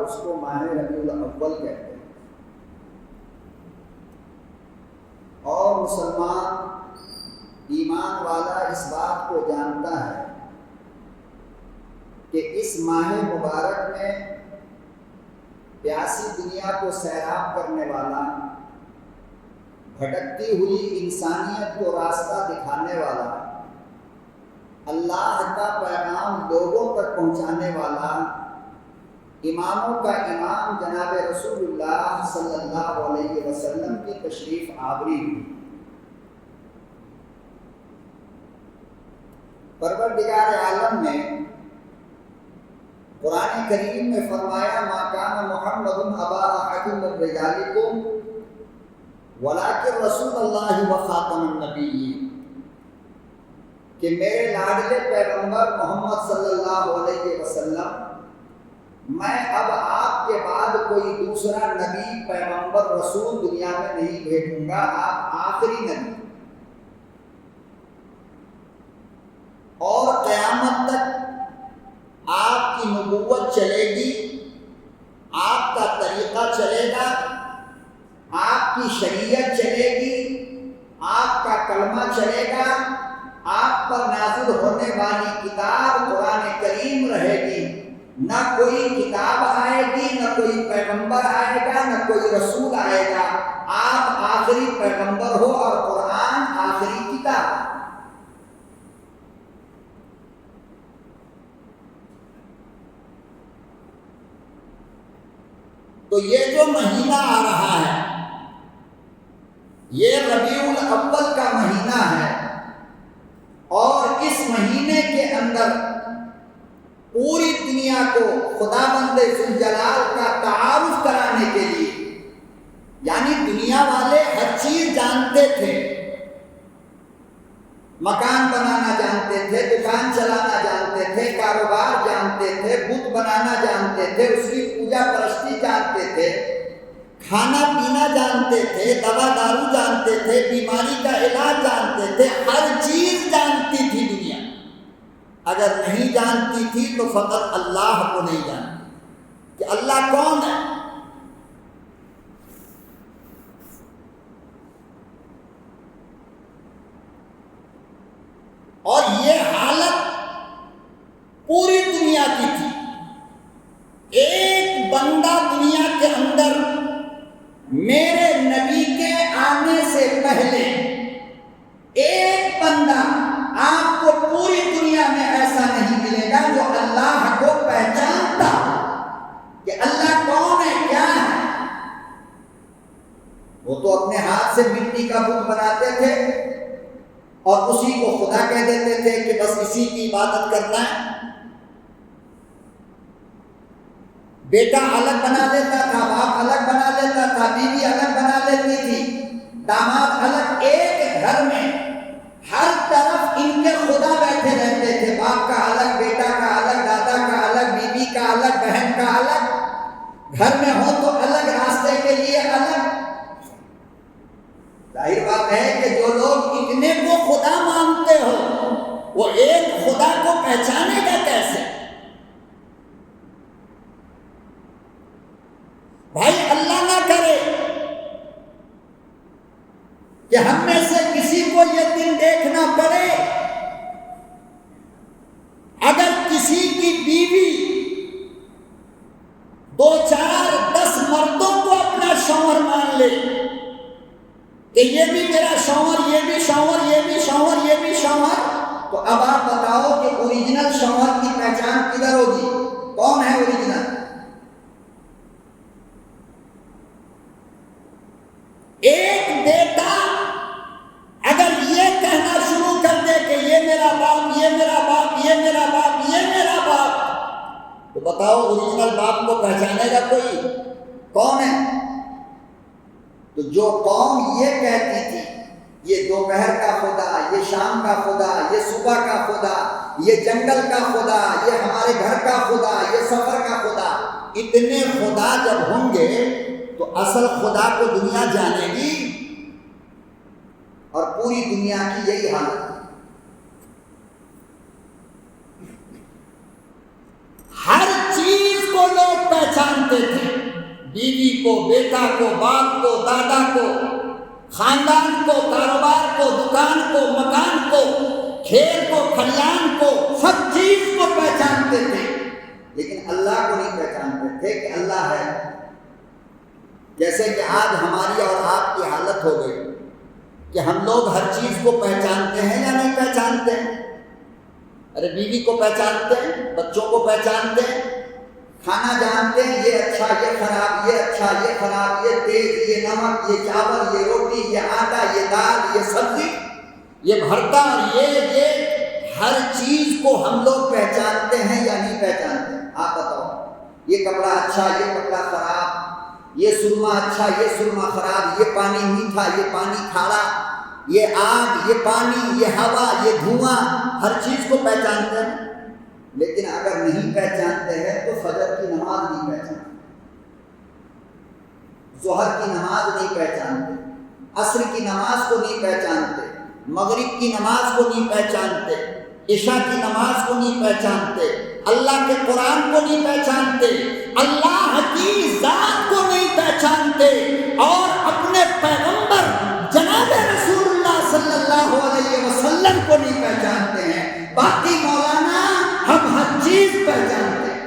اس کو ماہ ربیع الاول کہتے ہیں۔ اور مسلمان ایمان والا اس بات کو جانتا ہے کہ اس ماہ مبارک میں پیاسی دنیا کو سیراب کرنے والا، بھٹکتی ہوئی انسانیت کو راستہ دکھانے والا، اللہ کا پیغام لوگوں تک پہنچانے والا، اماموں کا امام جناب رسول اللہ صلی اللہ علیہ وسلم کی تشریف آوری ہوئی۔ پروردگار عالم نے قرآن کریم میں فرمایا ما کان محمد ابا احد من رجالکم ولکن رسول اللہ و خاتم النبیین، کہ میرے لاڈلے پیغمبر محمد صلی اللہ علیہ وسلم، میں اب آپ کے بعد کوئی دوسرا نبی پیغمبر رسول دنیا میں نہیں بھیجوں گا، آپ آخری نبی، اور قیامت تک آپ کی نبوت چلے گی، آپ کا طریقہ چلے گا، آپ کی شریعت چلے گی، آپ کا کلمہ چلے گا، آپ پر نازل ہونے والی کتاب قرآن کریم رہے گی، نہ کوئی کتاب آئے گی، نہ کوئی پیغمبر آئے گا، نہ کوئی رسول آئے گا، آپ آخری پیغمبر ہو اور قرآن آخری کتاب۔ تو یہ جو مہینہ آ رہا ہے یہ ربیع الاول کا مہینہ ہے، اور اس مہینے کے اندر پوری دنیا کو خداوند ذوالجلال کا تعارف کرانے کے لیے، یعنی دنیا والے ہر چیز جانتے تھے، مکان بنانا جانتے تھے، دکان چلانا جانتے تھے، کاروبار جانتے تھے، بت بنانا جانتے تھے، اس کی پوجا پرستی جانتے تھے، کھانا پینا جانتے تھے، دوا دارو جانتے تھے، بیماری کا علاج جانتے تھے، ہر چیز جانتی تھی دنیا۔ اگر نہیں جانتی تھی تو فقط اللہ کو نہیں جانتی کہ اللہ کون ہے۔ اور یہ حالت پوری دنیا کی تھی۔ ایک بندہ دنیا کے اندر میرے نبی کے آنے سے پہلے، ایک بندہ آپ کو پوری دنیا میں ایسا نہیں ملے گا جو اللہ کو پہچانتا کہ اللہ کون ہے، کیا ہے۔ وہ تو اپنے ہاتھ سے مٹی کا بت بناتے تھے اور اسی کو خدا کہہ دیتے تھے کہ بس اسی کی عبادت کرنا ہے۔ بیٹا الگ بنا لیتا تھا، باپ الگ بنا لیتا تھا، بیوی الگ بنا لیتی تھی، داماد الگ۔ ایک گھر میں ہر طرف ان کے خدا بیٹھے رہتے تھے، باپ کا الگ، بیٹا کا الگ، دادا کا الگ، بیوی کا الگ، بہن کا الگ، گھر میں ہو تو الگ، راستے کے لیے الگ۔ ظاہر بات ہے کہ جو لوگ اتنے کو خدا مانتے ہو وہ ایک خدا کو پہچانے گا کیسے؟ بھائی اللہ نہ کرے کہ ہم میں سے کسی کو یہ دن دیکھنا پڑے اگر کسی کی بیوی 2 4 10 مردوں کو اپنا شوہر مان لے کہ یہ بھی میرا شوہر، یہ بھی شوہر، یہ بھی شوہر، یہ بھی شوہر، تو اب آپ بتاؤ کہ اوریجنل شوہر کی پہچان کدھر ہوگی؟ کون ہے اوریجنل؟ ایک بیٹا اگر یہ کہنا شروع کر دے کہ یہ میرا باپ، یہ میرا باپ، یہ میرا باپ، یہ میرا باپ، تو بتاؤ اوریجنل باپ کو پہچانے گا کوئی؟ کون ہے؟ تو جو قوم یہ کہتی تھی یہ دوپہر کا خدا، یہ شام کا خدا، یہ صبح کا خدا، یہ جنگل کا خدا، یہ ہمارے گھر کا خدا، یہ سفر کا خدا، اتنے خدا جب ہوں گے تو اصل خدا کو دنیا جانے گی، اور پوری دنیا کی یہی حالت۔ ہر چیز کو لوگ پہچانتے بیوی کو، بیٹا کو، باپ کو، دادا کو، خاندان کو، کاروبار کو، دکان کو، مکان کو، کھیت کو، کھلیان کو، سب چیز کو پہچانتے تھے، لیکن اللہ کو نہیں پہچانتے تھے کہ اللہ ہے۔ جیسے کہ آج ہماری اور آپ کی حالت ہو گئی کہ ہم لوگ ہر چیز کو پہچانتے ہیں یا نہیں پہچانتے ہیں؟ ارے بیوی کو پہچانتے ہیں، بچوں کو پہچانتے ہیں، کھانا جانتے ہیں، یہ اچھا یہ خراب، یہ اچھا یہ خراب، یہ تیز یہ نمک، یہ چاول یہ روٹی یہ آٹا یہ دال یہ سبزی یہ بھرتا، اور یہ ہر چیز کو ہم لوگ پہچانتے ہیں یا نہیں پہچانتے ہیں؟ آپ بتاؤ، یہ کپڑا اچھا یہ کپڑا خراب، یہ سرما اچھا یہ سرما خراب، یہ پانی میٹھا یہ پانی کھارا، یہ آگ یہ پانی یہ ہوا یہ دھواں، ہر چیز کو پہچانتے ہیں۔ لیکن اگر نہیں پہچانتے ہیں تو فجر کی نماز نہیں پہچانتے، ظہر کی نماز نہیں پہچانتے، عصر کی نماز کو نہیں پہچانتے، مغرب کی نماز کو نہیں پہچانتے، عشاء کی نماز کو نہیں پہچانتے، اللہ کے قرآن کو نہیں پہچانتے، اللہ کی ذات کو نہیں پہچانتے، اور اپنے پیغمبر جناب رسول اللہ صلی اللہ علیہ وسلم کو نہیں پہچانتے ہیں۔ باقی مولانا ہم ہر چیز پہچانتے ہیں۔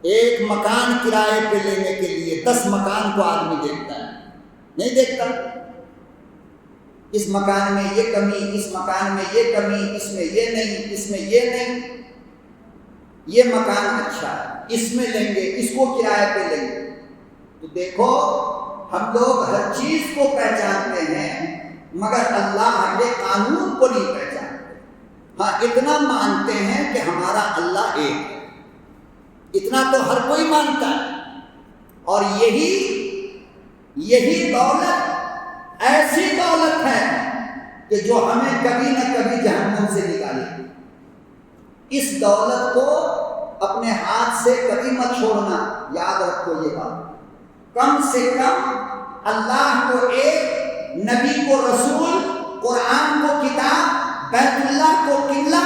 ایک مکان کرائے پہ لینے کے لیے 10 مکان کو آدمی دیکھتا ہے، نہیں دیکھتا؟ اس مکان میں یہ کمی، اس مکان میں یہ کمی، اس میں یہ نہیں، اس میں یہ نہیں، یہ مکان اچھا ہے، اس میں لیں گے، اس کو کرائے پہ لیں گے۔ تو دیکھو ہم لوگ ہر چیز کو پہچانتے ہیں مگر اللہ کے قانون کو نہیں پہچانتے۔ ہاں اتنا مانتے ہیں کہ ہمارا اللہ ایک ہے، اتنا تو ہر کوئی مانتا ہے، اور یہی دولت ایسی دولت ہے کہ جو ہمیں کبھی نہ کبھی جہنم سے نکالے گی۔ اس دولت کو اپنے ہاتھ سے کبھی مت چھوڑنا، یاد رکھو یہ بات۔ کم سے کم اللہ کو ایک، نبی کو رسول، قرآن کو کتاب، بیت اللہ کو قبلہ،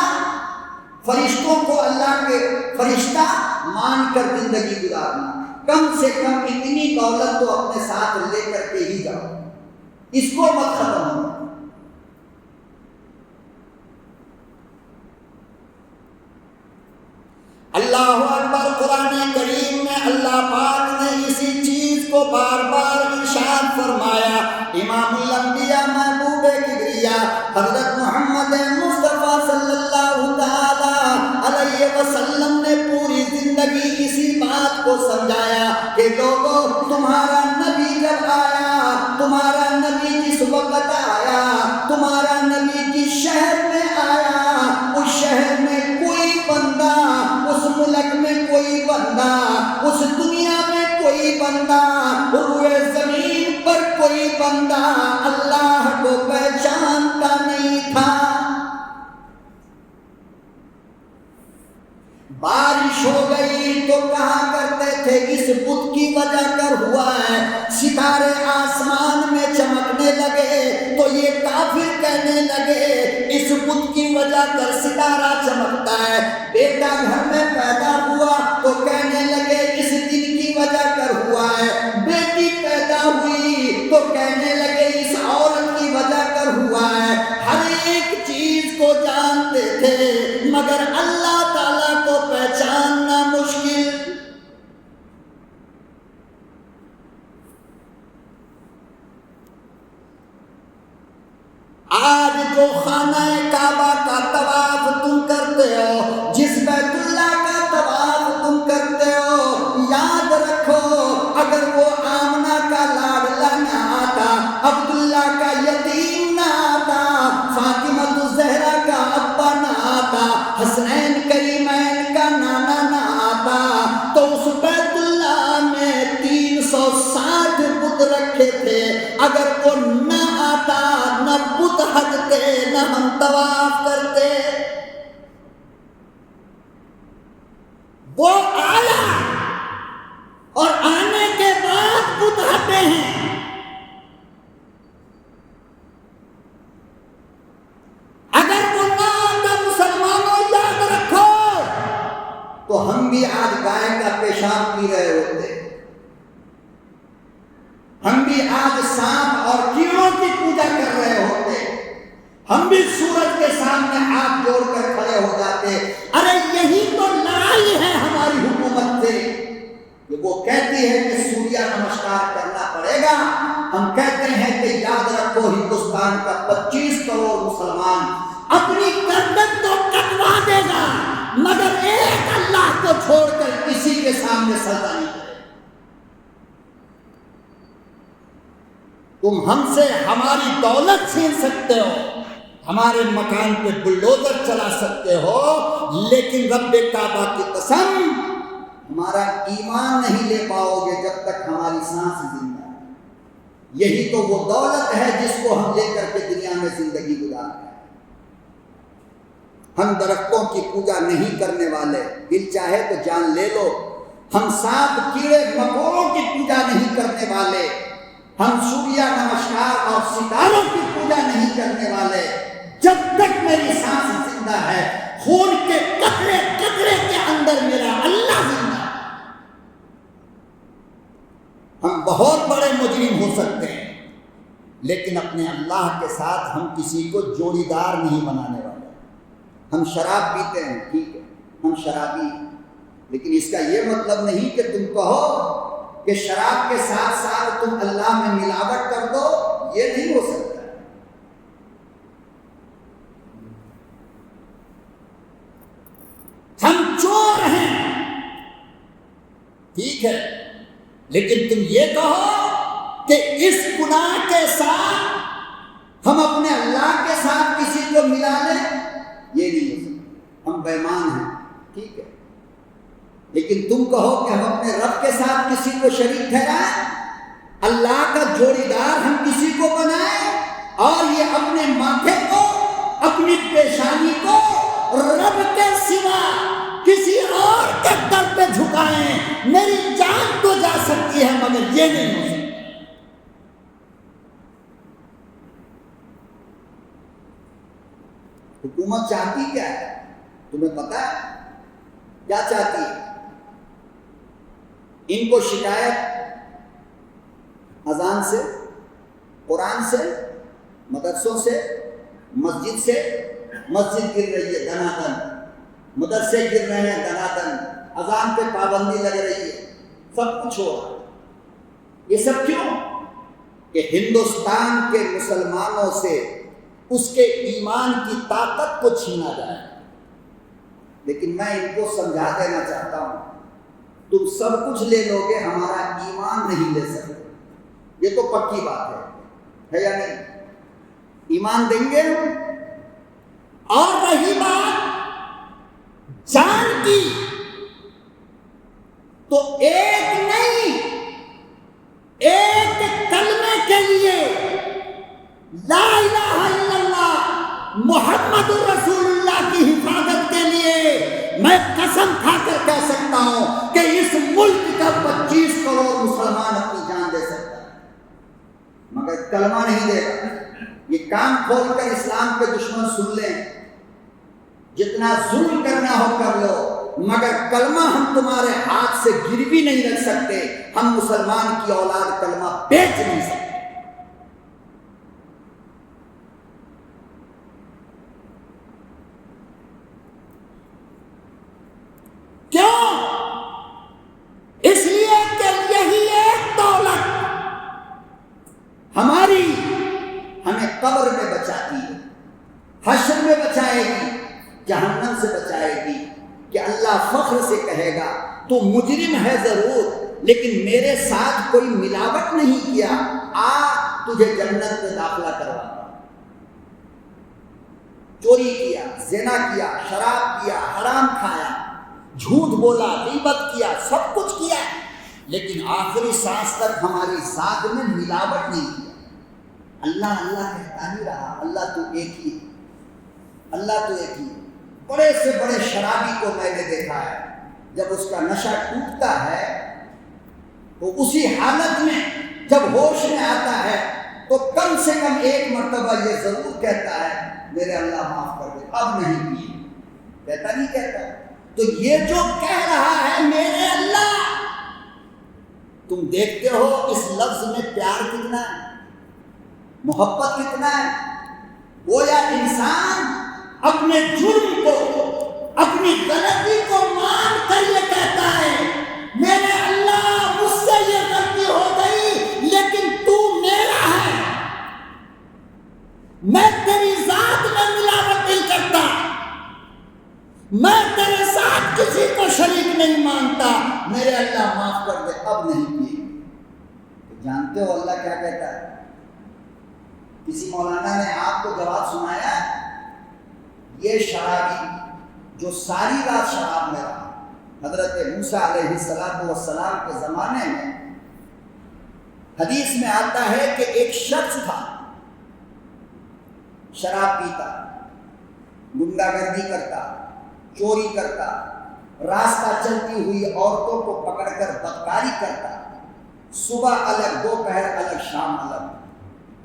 فرشتوں کو اللہ کے فرشتہ مان کر زندگی گزارنا۔ کم سے کم اتنی دولت تو اپنے ساتھ لے کر کے ہی جاؤ، اس کو مت ختم ہونا۔ اللہ اکبر۔ قرآن کریم میں اللہ پاک نے اسی چیز کو بار بار ارشاد فرمایا۔ امام الانبیاء محبوب کبریا حضرت محمد مصطفیٰ صلی اللہ تعالی علیہ وسلم نے پوری زندگی اسی بات کو سمجھایا کہ لوگوں، تمہارا نبی جب آیا، تمہارا نبی جس وقت آیا، تمہارا نبی جس شہر میں آیا، اس شہر میں کوئی بندہ، اس ملک میں کوئی بندہ، اس دنیا میں کوئی بندہ، روئے زمین پر کوئی بندہ اللہ کو پہچانتا نہیں تھا۔ بارش ہو گئی تو کہا کرتے تھے اس بت کی وجہ کر ہوا ہے، ستارے آسمان میں چمکنے لگے تو یہ کافر کہنے لگے اس بت کی وجہ کر ستارہ چمکتا ہے، بیٹا گھر میں پیدا ہوا تو کہنے لگے اس دن کی وجہ کر ہوا ہے، بیٹی پیدا ہوئی تو کہنے لگے اس عورت کی وجہ کر ہوا ہے۔ ہر ایک چیز کو جانتے تھے مگر اللہ تعالیٰ کو پہچاننا مشکل۔ آج جو خانہ کعبہ کا طواف تم کرتے ہو، جس بیت اللہ کا طواف تم کرتے ہو، یاد رکھو اگر وہ آمنہ کا لاڈلا نہ آتا، عبداللہ کا یتیم نہ آتا، فاطمہ الزہرا کا ابا نہ آتا، حسنین کریمین کا نانا نہ آتا، تو اس بیت اللہ میں 360 بت رکھے تھے، اگر وہ نہ آتا نہ بت ہٹتے نہ ہم طواف کرتے۔ وہ آیا اور آنے کے بعد بت ہٹے ہیں۔ اگر وہ نہ آتا مسلمانوں یاد رکھو تو ہم بھی آج گائے کا پیشاب پی رہے ہوتے، ہم بھی آج سانپ اور کیڑوں کی پوجا کر رہے ہوتے، ہم بھی سورج کے سامنے ہاتھ جوڑ کر کھڑے ہو جاتے۔ ارے یہی تو لڑائی ہے ہماری حکومت سے کہ وہ کہتی ہے کہ سوریہ نمسکار کرنا پڑے گا، ہم کہتے ہیں کہ یاد رکھو ہندوستان کا 25 کروڑ مسلمان اپنی گردن تو کٹوا دے گا مگر ایک اللہ کو چھوڑ کر کسی کے سامنے سجدہ نہیں کرے۔ تم ہم سے ہماری دولت چھین سکتے ہو، ہمارے مکان پہ بلڈوزر چلا سکتے ہو، لیکن رب کعبہ کی قسم ہمارا ایمان نہیں لے پاؤ گے جب تک ہماری سانس زندہ ہے۔ یہی تو وہ دولت ہے جس کو ہم لے کر کے دنیا میں زندگی گزار رہے ہیں۔ ہم درختوں کی پوجا نہیں کرنے والے، دل چاہے تو جان لے لو۔ ہم سانپ کیڑے مکوڑوں کی پوجا نہیں کرنے والے، ہم سوریہ نمسکار اور ستاروں کی پوجا نہیں کرنے والے۔ جب تک میری سانس زندہ ہے، خون کے قطرے قطرے کے اندر میرا اللہ زندہ ہے۔ ہم بہت بڑے مجرم ہو سکتے ہیں، لیکن اپنے اللہ کے ساتھ ہم کسی کو جوڑی دار نہیں بنانے والے۔ ہم شراب پیتے ہیں، ٹھیک ہے، ہم شرابی ہیں، لیکن اس کا یہ مطلب نہیں کہ تم کہو کہ شراب کے ساتھ ساتھ تم اللہ میں ملاوٹ کر دو، یہ نہیں ہو سکتا۔ ہم چور ہیں، ٹھیک ہے، لیکن تم یہ کہو کہ اس گناہ کے ساتھ ہم اپنے اللہ کے ساتھ کسی کو ملا لیں، یہ نہیں ہو سکتا۔ ہم بے ایمان ہیں، ٹھیک ہے، لیکن تم کہو کہ ہم اپنے رب کے ساتھ کسی کو شریک ٹھہرائیں، اللہ کا جوڑی دار ہم کسی کو بنائیں، اور یہ اپنے ماتھے کو، اپنی پیشانی کو رب کے سوا کسی اور کے در پہ جھکائیں۔ میری جان تو جا سکتی ہے مگر یہ نہیں ہو سکتا۔ حکومت چاہتی کیا ہے تمہیں پتا ہے؟ کیا چاہتی ہے؟ ان کو شکایت اذان سے، قرآن سے، مدرسوں سے، مسجد سے، مسجد گر رہی ہے دنا دن، مدرسے گر رہے ہیں دنا دن، اذان پہ پابندی لگ رہی ہے، سب کچھ ہو رہا ہے۔ یہ سب کیوں؟ کہ ہندوستان کے مسلمانوں سے اس کے ایمان کی طاقت کو چھینا جائے۔ لیکن میں ان کو سمجھا دینا چاہتا ہوں، تم سب کچھ لے لو گے، ہمارا ایمان نہیں لے سکتے۔ یہ تو پکی بات ہے یا نہیں؟ ایمان دیں گے ہم۔ اور رہی بات جان کی، تو ایک نہیں، ایک کلمے کے لیے لا الہ الا اللہ محمد الرسول اللہ کی حفاظت کے لیے میں قسم کھا کر کہہ سکتا ہوں کہ اس ملک کا 25 کروڑ مسلمان اپنی جان دے سکتا ہے، مگر کلمہ نہیں دے گا۔ یہ کان کھول کر اسلام کے دشمن سن لیں، جتنا ظلم کرنا ہو کر لو، مگر کلمہ ہم تمہارے ہاتھ سے گروی نہیں رکھ سکتے۔ ہم مسلمان کی اولاد کلمہ بیچ نہیں سکتے۔ کیوں؟ اس لیے کہ یہی ایک دولت ہماری ہمیں قبر میں بچاتی ہے، حشر میں بچائے گی، جہنم سے بچائے گی، کہ اللہ فخر سے کہے گا تو مجرم ہے ضرور، لیکن میرے ساتھ کوئی ملاوٹ نہیں کیا، آ تجھے جنت میں داخلہ کروا۔ چوری کیا، زنا کیا، شراب پیا، حرام کھایا، جھوٹ بولا، غیبت کیا، سب کچھ کیا، لیکن آخری سانس تک ہماری ذات میں ملاوٹ نہیں کیا۔ اللہ اللہ کہتا ہی رہا، اللہ تو ایک ہی، اللہ تو ایک ہی۔ بڑے سے بڑے شرابی کو میں نے دیکھا ہے، جب اس کا نشہ ٹوٹتا ہے تو اسی حالت میں جب ہوش میں آتا ہے تو کم سے کم ایک مرتبہ یہ ضرور کہتا ہے میرے اللہ معاف کر دے، اب نہیں پیے، کہتا نہیں کہتا، تو یہ جو کہہ رہا ہے میرے اللہ، تم دیکھتے ہو اس لفظ میں پیار کتنا ہے، محبت کتنا ہے. گویا انسان اپنے جرم کو، اپنی غلطی کو مان کر یہ کہتا ہے میرے اللہ مجھ سے یہ غلطی ہو گئی لیکن تو میرا ہے، میں تیری ذات میں ملاوٹ نہیں کرتا، میں تیرے ساتھ کسی کو شریک نہیں مانتا، میرے اللہ معاف کر دے، اب نہیں کیے. جانتے ہو اللہ کیا کہتا ہے؟ کسی مولانا نے آپ کو جواب سنایا، یہ شرابی جو ساری رات شراب میں رہا، حضرت موسیٰ علیہ السلام کے زمانے میں حدیث میں آتا ہے کہ ایک شخص تھا، شراب پیتا، گنڈا گردی کرتا، چوری کرتا، راستہ چلتی ہوئی عورتوں کو پکڑ کر بدکاری کرتا، صبح الگ، دوپہر الگ، شام الگ،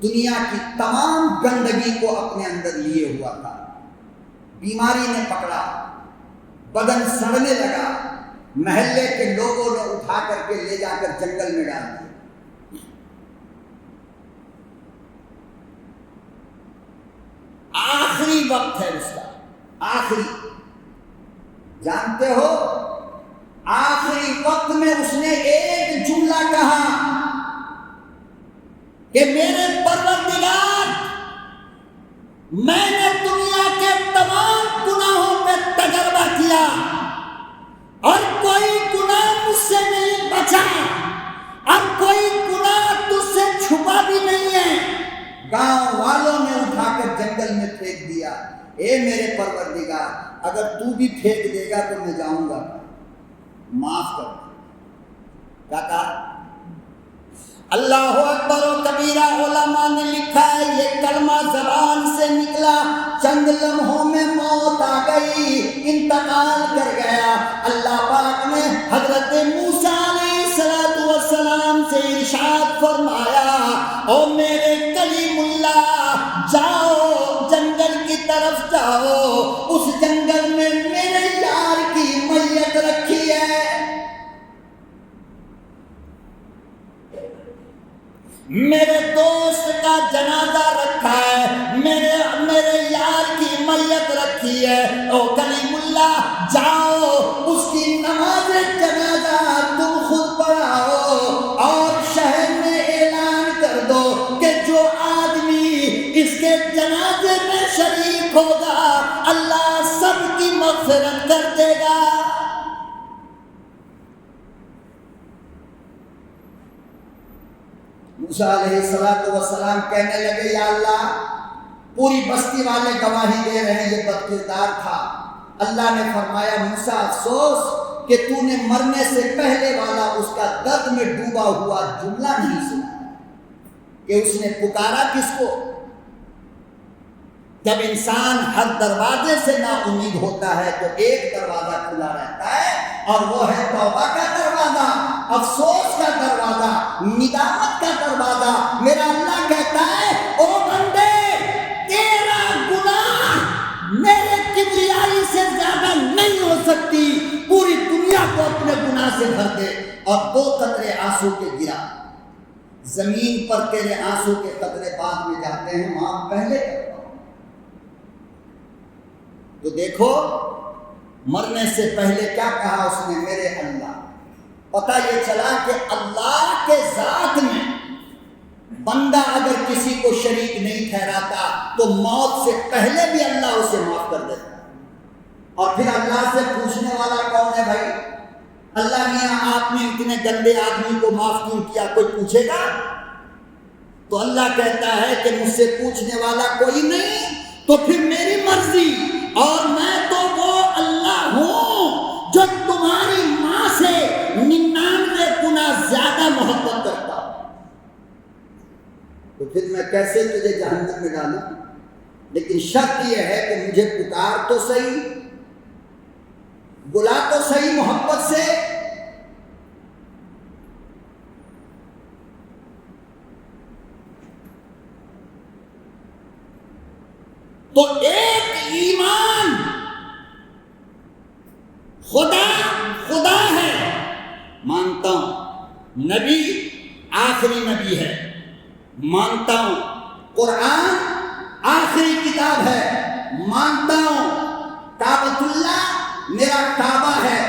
دنیا کی تمام گندگی کو اپنے اندر لیے ہوا تھا. بیماری نے پکڑا، بدن سڑنے لگا، محلے کے لوگوں نے اٹھا کر کے لے جا کر جنگل میں ڈال دیا. آخری وقت ہے اس کا، آخری، جانتے ہو آخری وقت میں اس نے ایک جملہ کہا کہ میرے پروردگار، میں نے دنیا کے تمام گناہوں پہ تجربہ کیا اور کوئی گناہ مجھ سے نہیں بچا، اور کوئی گناہ تجھ سے چھپا بھی نہیں ہے. گاؤں والوں نے اٹھا کر جنگل میں پھینک دیا. اے میرے پروردگار، اگر تو بھی پھینک دے گا تو میں جاؤں گا، معاف کر. کیا کہا؟ اللہ اکبر و کبیرہ. علماء نے لکھا ہے یہ کلمہ زبان سے نکلا، چند لمحوں میں موت آ گئی، انتقال کر گیا. اللہ پاک نے حضرت موسیٰ علیہ السلام سے ارشاد فرمایا، او میرے کلیم اللہ، جاؤ جنگل کی طرف جاؤ، اس جنگل میں میرے یار کی میت رکھی ہے، میرے دوست کا جنازہ رکھا ہے، میرے یار کی میت رکھی ہے. او کلیم اللہ، جاؤ اس کی نماز جنازہ تم خود پڑھاؤ اور شہر میں اعلان کر دو کہ جو آدمی اس کے جنازے میں شریک ہوگا اللہ سب کی مغفرت کر دے گا. موسیٰ علیہ السلام کہنے لگے یا اللہ، پوری بستی والے گواہی دے رہے ہیں یہ بدکردار تھا. اللہ نے فرمایا موسیٰ افسوس کہ تو نے مرنے سے پہلے والا اس کا درد میں ڈوبا ہوا جملہ نہیں سنا کہ اس نے پکارا کس کو. جب انسان ہر دروازے سے نا امید ہوتا ہے تو ایک دروازہ کھلا رہتا ہے اور وہ ہے توبہ کا دروازہ، افسوس کا دروازہ، ندامت کا دروازہ. میرا اللہ کہتا ہے او بندے، تیرا گناہ میرے کبریائی سے زیادہ نہیں ہو سکتی، پوری دنیا کو اپنے گناہ سے بھر دے اور 2 قطرے آنسو کے گرا. زمین پر تیرے آنسو کے قطرے بعد میں جاتے ہیں، وہاں پہلے کرتا. تو دیکھو مرنے سے پہلے کیا کہا اس نے، میرے اللہ. پتہ یہ چلا کہ اللہ کے ذات میں بندہ اگر کسی کو شریک نہیں ٹھہراتا تو موت سے پہلے بھی اللہ اسے معاف کر دیتا. اور پھر اللہ سے پوچھنے والا کون ہے بھائی؟ اللہ میاں آپ نے اتنے گندے آدمی کو معاف کیوں کیا، کوئی پوچھے گا؟ تو اللہ کہتا ہے کہ مجھ سے پوچھنے والا کوئی نہیں، تو پھر میری مرضی، اور میں تو وہ اللہ ہوں جو تمہاری ماں سے 99 گنا زیادہ محبت کرتا ہوں. تو پھر میں کیسے تجھے جہنم میں ڈالوں؟ لیکن شرط یہ ہے کہ مجھے پکار تو صحیح، بلا تو صحیح محبت سے. تو ایک ایمان خدا خدا ہے مانتا ہوں، نبی آخری نبی ہے مانتا ہوں، قرآن آخری کتاب ہے مانتا ہوں، کعبۃ اللہ میرا کعبہ ہے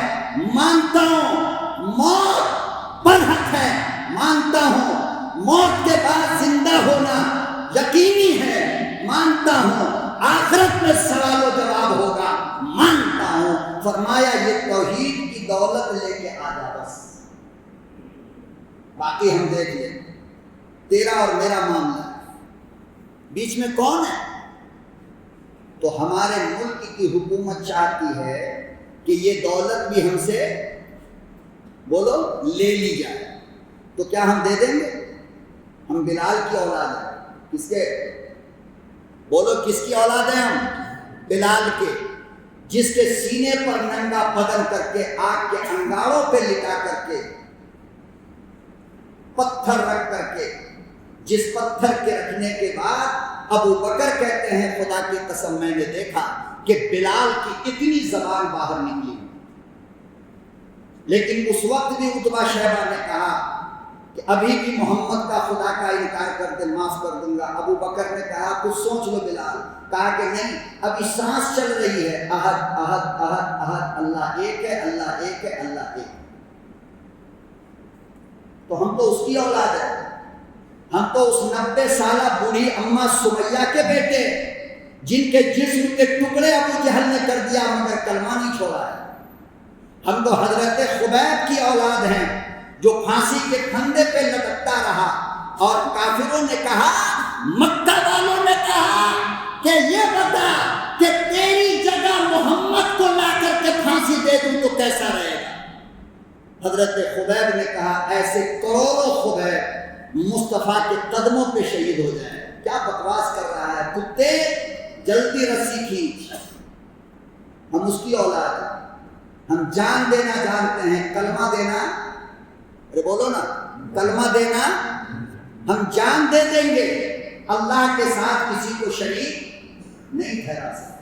مانتا ہوں، موت برحق ہے مانتا ہوں، موت کے بعد زندہ ہونا یقینی ہے مانتا ہوں، آخرت میں سوال و جواب ہوگا مانتا ہوں۔ فرمایا یہ توحید کی دولت لے کے آ جا بس، باقی ہم دیکھ لیں، تیرا اور میرا معاملہ بیچ میں کون ہے؟ تو ہمارے ملک کی حکومت چاہتی ہے کہ یہ دولت بھی ہم سے بولو لے لی جائے، تو کیا ہم دے دیں گے؟ ہم بلال کی اولاد ہیں، کس کے؟ بولو کس کی اولاد ہیں ہم؟ بلال کے، جس کے سینے پر ننگا بدن کر کے آگ کے انگاروں پہ لٹا کر کے پتھر رکھ کر کے، جس پتھر کے رکھنے کے بعد ابو بکر کہتے ہیں خدا کی قسم میں نے دیکھا کہ بلال کی اتنی زبان باہر نکلی، لیکن اس وقت بھی عتبہ شیبہ نے کہا کہ ابھی بھی محمد کا خدا کا انکار کر دے معاف کر دوں گا۔ ابو بکر نے کہا کچھ سوچ لو بلال، کہا کہ نہیں ابھی سانس چل رہی ہے، احد احد احد احد، اللہ ایک ہے اللہ ایک ہے اللہ ایک ہے۔ تو ہم تو اس کی اولاد ہے، ہم تو اس 90 سالہ بوڑھی اماں سمیہ کے بیٹے جن کے جسم کے ٹکڑے ابو جہل نے کر دیا مگر کلمہ نہیں چھوڑا ہے۔ ہم تو حضرت خبیب کی اولاد ہیں جو پھانسی کے پھندے پہ لٹکتا رہا، اور کافروں نے کہا، مکہ والوں نے کہا کہ یہ بتا کہ تیری جگہ محمد کو لا کر کے پھانسی دے دوں تو کیسا رہے گا؟ حضرت خبیب نے کہا ایسے کروڑوں خبیب مصطفیٰ کے قدموں پہ شہید ہو جائیں۔ کیا بکواس کر رہا ہے کتے، جلدی رسی کھینچ، ہم اس کی اولاد ہیں، ہم جان دینا جانتے ہیں، کلمہ دینا، ارے بولو نا، کلمہ دینا ہم جان دے دیں گے، اللہ کے ساتھ کسی کو شریک نہیں ٹھہرا سکتے۔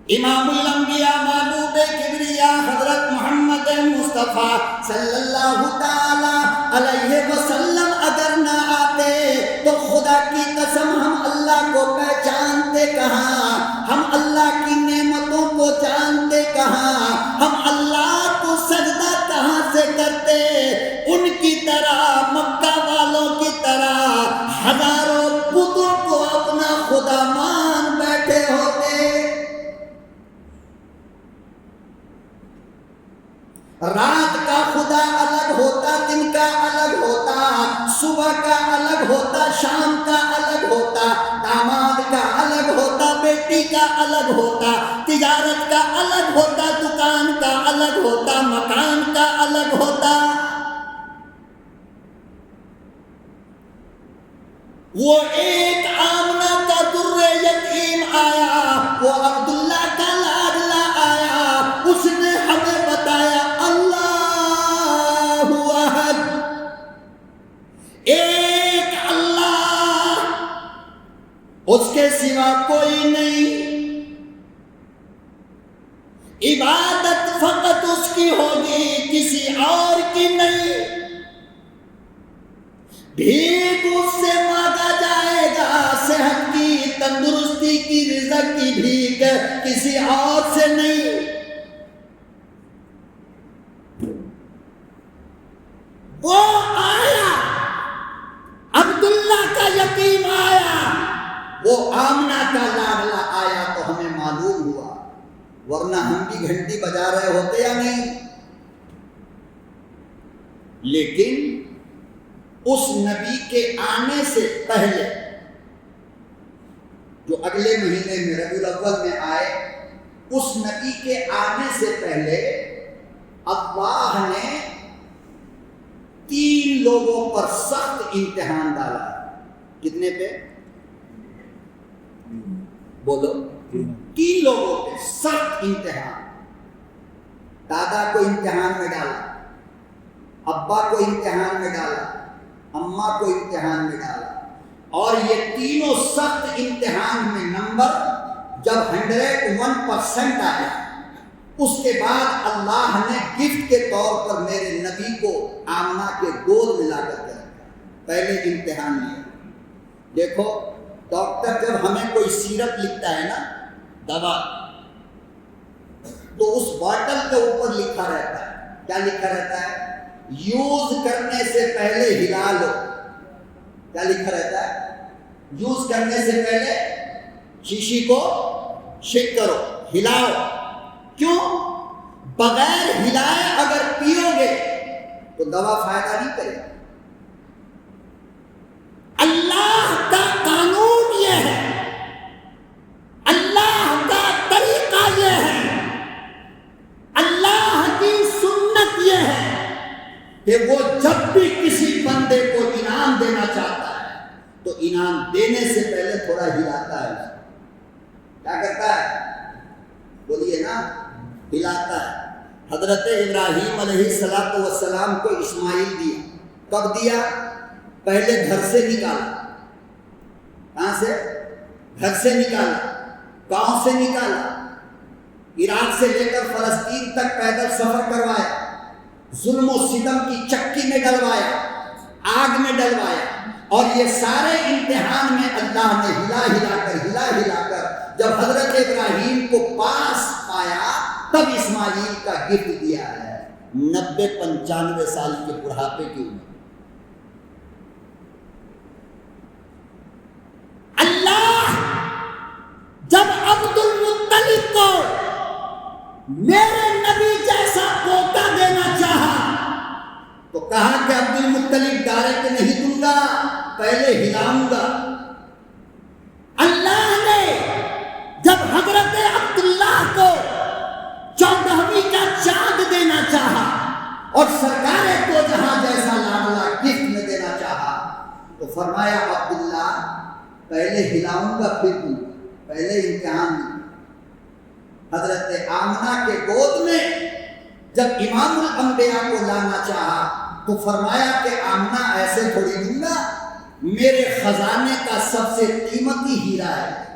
امام الانبیاء محبوب کبریا حضرت محمد مصطفیٰ صلی اللہ تعالی علیہ وسلم اگر نہ آتے تو خدا کی قسم ہم اللہ کو پہچانتے کہاں، ہم اللہ کی نعمتوں کو جانتے کہاں، ہم اللہ کو سجدہ کہاں سے کرتے؟ ان کی طرح مکہ والوں کی طرح ہزاروں بتوں کو اپنا خدا مان بیٹھے ہوتے۔ رات کا خدا الگ ہوتا، دن کا الگ ہوتا، صبح کا الگ ہوتا، شام کا الگ ہوتا، داماد کا الگ ہوتا، بیٹی کا الگ ہوتا، تجارت کا الگ ہوتا، دکان کا الگ ہوتا، مکان کا الگ ہوتا۔ وہ ایک آمنہ کا در یتیم آیا، وہ عبداللہ کا لاڈلا آیا، اس نے ہمیں بتایا اللہ احد، ایک اللہ، اس کے سوا کوئی نہیں، عبادت فقط اس کی ہوگی کسی اور کی نہیں، بھیک اس سے مانگا جائے گا، صحت کی، تندرستی کی، رزق کی بھیک کسی اور سے نہیں۔ وہ آیا، عبداللہ کا یتیم آیا، وہ آمنہ کا لاڈلا آیا تو ہمیں معلوم ہوا، ورنہ ہم بھی گھنٹی بجا رہے ہوتے یا نہیں؟ لیکن اس نبی کے آنے سے پہلے جو اگلے مہینے میں ربیع الاول میں آئے، اس نبی کے آنے سے پہلے اللہ نے 3 لوگوں پر سخت امتحان ڈالا۔ کتنے پہ؟ بولو، 3 لوگوں پہ سخت امتحان۔ دادا کو امتحان میں ڈالا، ابا کو امتحان میں ڈالا، اماں کو امتحان میں ڈالا، اور یہ تینوں سخت امتحان میں نمبر جب 101% آیا، اس کے بعد اللہ نے گفٹ کے طور پر میرے نبی کو آمنہ کے گود میں لا کر کے رکھا۔ پہلے امتحان لیا۔ دیکھو ڈاکٹر جب ہمیں کوئی سیرپ لکھتا ہے نا، دوا، تو اس باٹل کے اوپر لکھا رہتا ہے، کیا لکھا رہتا ہے؟ یوز کرنے سے پہلے ہلا لو۔ کیا لکھا رہتا ہے؟ یوز کرنے سے پہلے شیشی کو شیک کرو، ہلاؤ۔ کیوں؟ بغیر ہلائے اگر پیو گے تو دوا فائدہ نہیں کرے گی۔ اللہ کا قانون یہ ہے، اللہ کا طریقہ یہ ہے، اللہ کی سنت یہ ہے کہ وہ جب بھی کسی بندے کو انعام دینا چاہتا ہے تو انعام دینے سے پہلے تھوڑا ہلاتا ہے۔ کیا کرتا ہے؟ بولیے نا، ہلاتا ہے۔ حضرت ابراہیم علیہ السلام کو اسماعیل دیا، کب دیا؟ پہلے گھر سے نکالا۔ کہاں سے؟ گھر سے نکالا۔ گاؤں سے نکالا، عراق سے لے کر فلسطین تک پیدل سفر کروایا، ظلم و ستم کی چکی میں ڈلوایا، آگ میں ڈلوایا، اور یہ سارے امتحان میں اللہ نے ہلا کر جب حضرت ابراہیم کو پاس پایا تب اسماعیل کا گفٹ دیا ہے 90-95 سال کے بڑھاپے کی عمر۔ اللہ جب عبد المطلب کو میرے نبی جیسا پوتا دینا چاہا تو کہا کہ عبد المطلب ڈائریکٹ نہیں دوں گا، پہلے ہلاؤں گا۔ اللہ نے جب حضرت عبداللہ کو 14ویں کا چاند دینا چاہا اور سرکار کو جہاں جیسا لاڈلا گفٹ میں دینا چاہا تو فرمایا عبداللہ پہلے ہلاؤں گا پھر دوں گا، پہلے امتحان دوں۔ حضرت آمنہ کے گود میں جب امام الانبیاء کو لانا چاہا تو فرمایا کہ آمنہ ایسے تھوڑی دوں گا، میرے خزانے کا سب سے قیمتی ہیرا ہے۔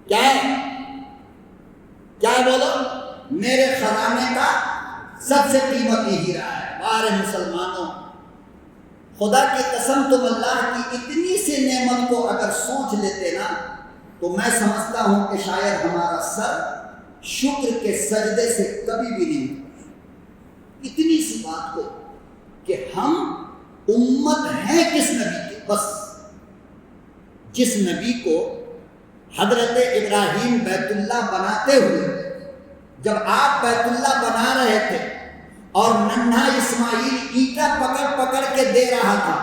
کیا ہے؟ کیا بولو؟ میرے خزانے کا سب سے قیمتی ہیرا ہے۔ بارے مسلمانوں، خدا کی قسم تم اللہ کی اتنی سی نعمت کو اگر سوچ لیتے نا تو میں سمجھتا ہوں کہ شاید ہمارا سر شکر کے سجدے سے کبھی بھی نہیں ہوتا۔ اتنی سی بات کو کہ ہم امت ہیں کس نبی کے، بس جس نبی کو حضرت ابراہیم بیت اللہ بناتے ہوئے جب آپ بیت اللہ بنا رہے تھے اور ننھا اسماعیل اینٹا پکڑ پکڑ کے دے رہا تھا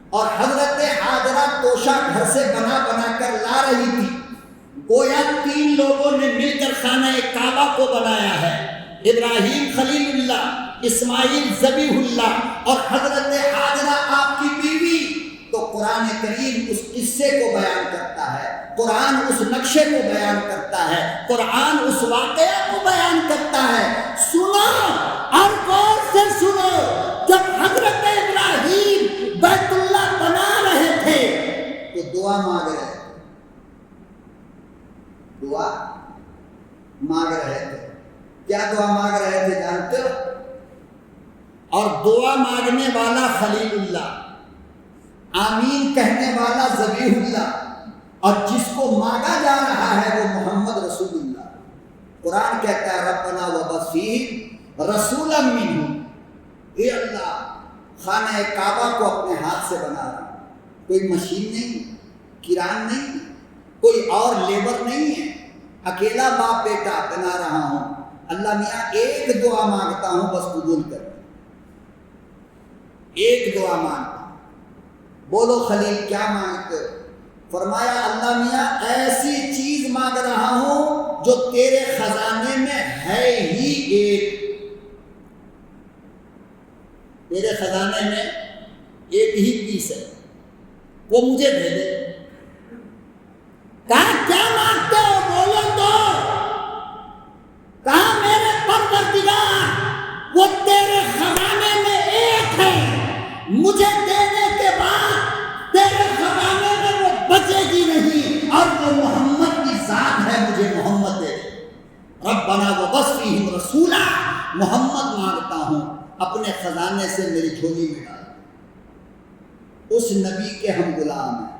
اور حضرت حاجرہ توشہ گھر سے بنا بنا کر لا رہی تھی، گویا 3 لوگوں نے مل کر خانہ کعبہ کو بنایا ہے۔ ابراہیم خلیل اللہ، اسماعیل ذبیح اللہ اور حضرت حاجرہ آپ کی بیوی۔ تو قرآن کریم اس قصے کو بیان کرتا ہے، قرآن اس نقشے کو بیان کرتا ہے، قرآن اس واقعہ کو بیان کرتا ہے۔ سنو اور غور سے سنو، جب حضرت ابراہیم بیت اللہ بنا رہے تھے تو دعا مانگ رہے تھے، دعا مانگ رہے تھے۔ کیا دعا مانگ رہے تھے جانتے ہو؟ اور دعا مانگنے والا خلیل اللہ، آمین کہنے والا ذبیح اللہ، اور جس کو مانگا جا رہا ہے وہ محمد رسول اللہ۔ قرآن کہتا ہے ربنا وابعث فیہم رسولا منہم، اے اللہ خانہ کعبہ کو اپنے ہاتھ سے بنا رہا، کوئی مشین نہیں، کران نہیں، کوئی اور لیبر نہیں ہے، اکیلا باپ بیٹا بنا رہا ہوں۔ اللہ میاں ایک دعا مانگتا ہوں بس قبول کر، ایک دعا مانگتا ہوں۔ بولو خلیل کیا مانگتے ہو؟ فرمایا اللہ میاں ایسی چیز مانگ رہا ہوں جو تیرے خزانے میں ہے ہی ایک، تیرے خزانے میں ایک ہی پیس ہے، وہ مجھے دے دے۔ کہا کیا مانگتے ہو؟ بولو تو۔ کہا میرے پروردگار وہ تیرے خزانے میں ایک ہے، مجھے دینے کے بعد تیرے خزانے میں وہ بچے گی نہیں، اور وہ محمد محمد مانگتا ہوں اپنے خزانے سے میری جھولی میں ڈال۔ اس نبی کے ہم غلام ہیں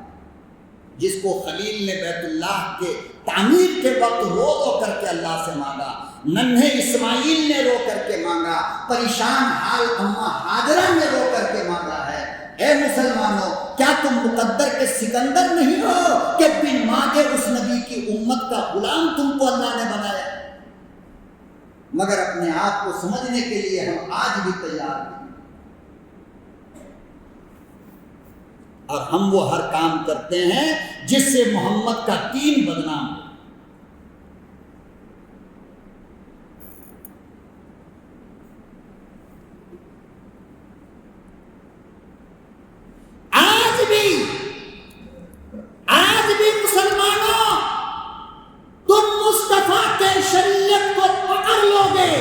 جس کو خلیل نے بیت اللہ کے تعمیر کے وقت رو رو کر کے اللہ سے مانگا، ننھے اسماعیل نے رو کر کے مانگا، پریشان حال اماں ہاجرہ نے رو کر کے مانگا ہے۔ اے مسلمانوں، کیا تم مقدر کے سکندر نہیں ہو کہ بن مانگے اس نبی کی امت کا غلام تم کو اللہ نے بنایا؟ مگر اپنے آپ کو سمجھنے کے لیے ہم آج بھی تیار نہیں، اور ہم وہ ہر کام کرتے ہیں جس سے محمد کا دین بدنام ہو۔ آج بھی مسلمانوں، تم مصطفیٰ کے شریعت کو پکڑ لو گے،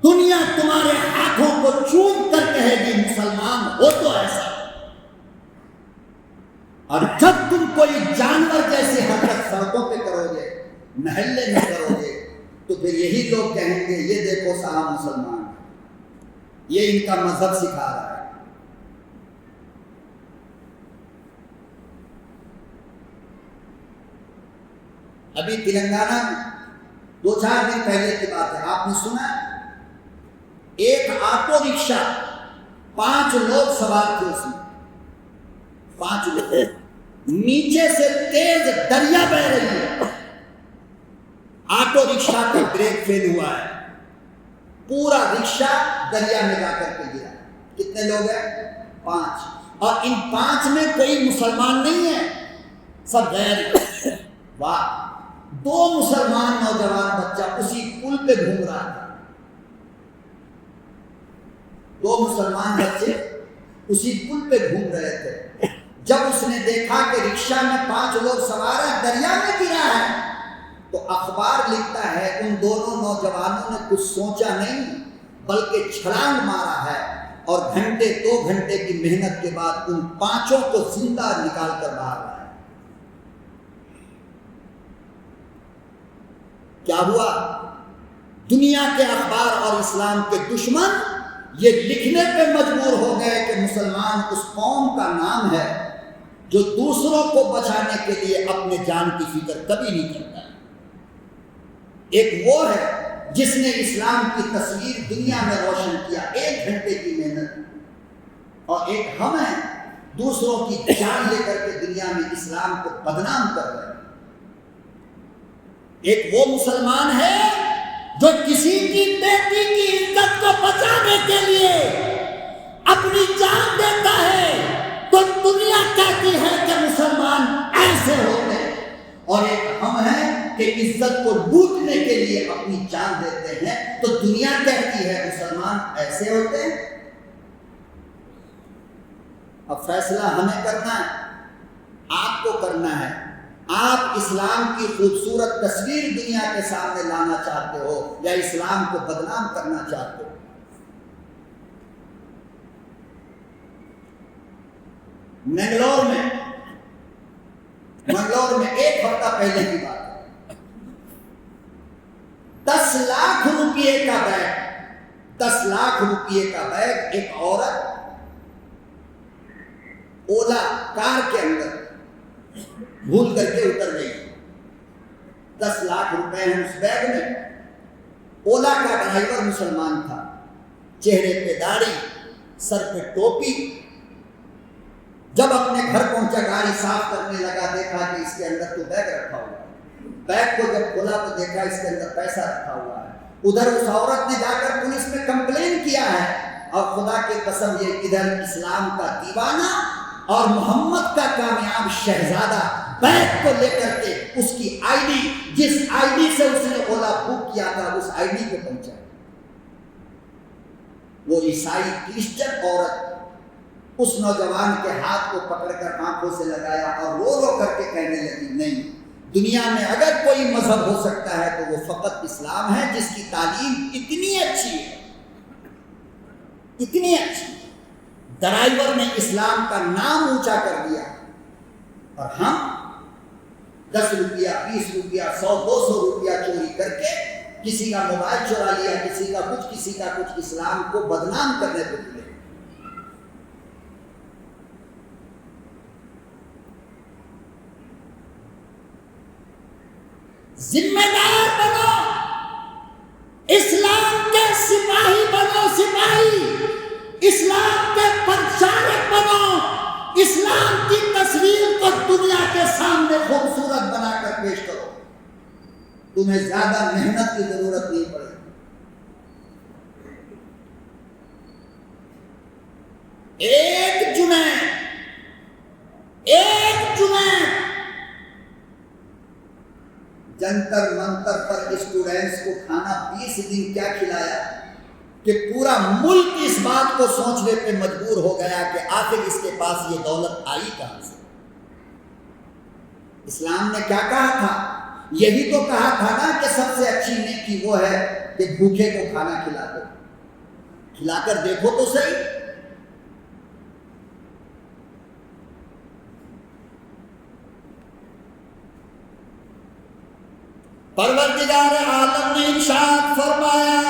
دنیا تمہارے ہاتھوں کو چوم کر کہے گی مسلمان ہو تو ایسا۔ اور جب تم کوئی جانور جیسی حرکت سڑکوں پہ کرو گے، محلے میں کرو گے، تو پھر یہی لوگ کہیں گے یہ دیکھو صاحب مسلمان، یہ ان کا مذہب سکھا رہا ہے۔ ابھی تلنگانہ میں 2-4 دن پہلے کی بات ہے، آپ نے سنا ایک آٹو رکشہ 5 لوگ سوار تھے اس میں، 5 لوگ، نیچے سے تیز دریا بہ رہی ہے، آٹو رکشہ کا بریک فیل ہوا ہے، پورا رکشہ دریا میں جا کر کے گرا۔ کتنے لوگ ہیں؟ 5، اور ان 5 میں کوئی مسلمان نہیں ہے، سب غیر۔ واہ، 2 مسلمان نوجوان بچہ اسی پل پہ گھوم رہا تھا، 2 مسلمان بچے اسی پل پہ گھوم رہے تھے۔ جب اس نے دیکھا کہ رکشہ میں 5 لوگ سوار ہیں، دریا میں گرا ہے، تو اخبار لکھتا ہے ان دونوں نوجوانوں نے کچھ سوچا نہیں بلکہ چھلانگ مارا ہے، اور 2 گھنٹے کی محنت کے بعد ان 5 کو زندہ نکال کر باہر آیا۔ کیا ہوا؟ دنیا کے اخبار اور اسلام کے دشمن یہ لکھنے پہ مجبور ہو گئے کہ مسلمان اس قوم کا نام ہے جو دوسروں کو بچانے کے لیے اپنے جان کی فکر کبھی نہیں کرتا۔ ایک وہ ہے جس نے اسلام کی تصویر دنیا میں روشن کیا 1 گھنٹے کی محنت، اور ایک ہم ہیں دوسروں کی جان لے کر کے دنیا میں اسلام کو بدنام کر رہے ہیں۔ ایک وہ مسلمان ہے جو کسی کی بیٹی کی عزت کو بچانے کے لیے اپنی جان دیتا ہے، تو دنیا کہتی ہے کہ مسلمان ایسے ہوتے ہیں، اور ایک ہم ہیں کہ عزت کو لوٹنے کے لیے اپنی جان دیتے ہیں، تو دنیا کہتی ہے مسلمان ایسے ہوتے ہیں۔ اب فیصلہ ہمیں کرنا ہے، آپ کو کرنا ہے۔ آپ اسلام کی خوبصورت تصویر دنیا کے سامنے لانا چاہتے ہو یا اسلام کو بدنام کرنا چاہتے ہو؟ منگلور میں 1 ہفتہ پہلے کی بات ہے، 10 لاکھ روپئے کا بیگ، 10 لاکھ روپئے کا بیگ ایک عورت اولا کار کے اندر بھول کر کے اتر گئی۔ 10 لاکھ روپے ہیں اس بیگ میں۔ اولا کا ڈرائیور مسلمان تھا، چہرے پہ داڑھی، سر پہ ٹوپی۔ جب اپنے گھر پہنچا، گاڑی صاف کرنے لگا، دیکھا کہ اس کے اندر تو بیگ رکھا ہوا ہے۔ بیگ کو جب کھولا تو دیکھا اس کے اندر پیسہ رکھا ہوا ہے۔ ادھر اس عورت نے جا کر پولیس میں کمپلین کیا ہے، اور خدا کی قسم یہ ادھر اسلام کا دیوانہ اور محمد کا کامیاب شہزادہ بیگ کو لے کر کے اس کی آئی ڈی، جس آئی ڈی سے اس نے اولا بک کیا تھا، اس آئی ڈی پہ پہنچا۔ وہ عیسائی کرسچن عورت اس نوجوان کے ہاتھ کو پکڑ کر آنکھوں سے لگایا اور رو رو کر کے کہنے لگی، نہیں، دنیا میں اگر کوئی مذہب ہو سکتا ہے تو وہ فقط اسلام ہے، جس کی تعلیم اتنی اچھی ہے، اتنی اچھی۔ ڈرائیور نے اسلام کا نام اونچا کر دیا، اور ہم 10 روپیہ، 20 روپیہ، 100-200 روپیہ چوری کر کے کسی کا موبائل چورا لیا، کسی کا کچھ، اسلام کو بدنام کرنے کو ملے۔ ذمہ دار بنو، اسلام کے سپاہی بنو، اسلام کے پرچارک بنو، اسلام کی تصویر کو دنیا کے سامنے خوبصورت بنا کر پیش کرو۔ تمہیں زیادہ محنت کی ضرورت نہیں پڑے۔ ایک جنید جنتر منتر پر اسٹوڈنٹس کو کھانا 20 دن کیا کھلایا کہ پورا ملک اس بات کو سوچنے پہ مجبور ہو گیا کہ آخر اس کے پاس یہ دولت آئی کہاں سے۔ اسلام نے کیا کہا تھا؟ یہی تو کہا تھا نا کہ سب سے اچھی نیکی وہ ہے کہ بھوکے کو کھانا کھلا دو، کھلا کر دیکھو تو صحیح۔ پروردگار عالم نے ارشاد فرمایا